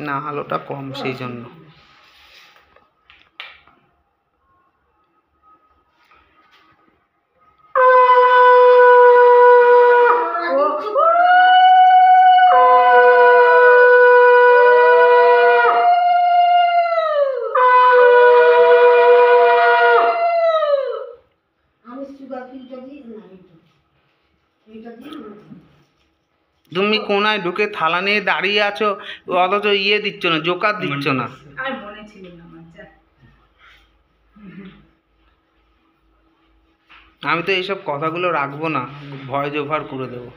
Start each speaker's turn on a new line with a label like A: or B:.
A: না, আলোটা কম সেই জন্য। তুমি কোনায় ঢুকে থালা নিয়ে দাঁড়িয়ে আছো, অথচ দিচ্ছ না, জোকার দিচ্ছ না। আমি তো এইসব কথাগুলো রাখবো না, ভয়েস ওভার করে দেবো।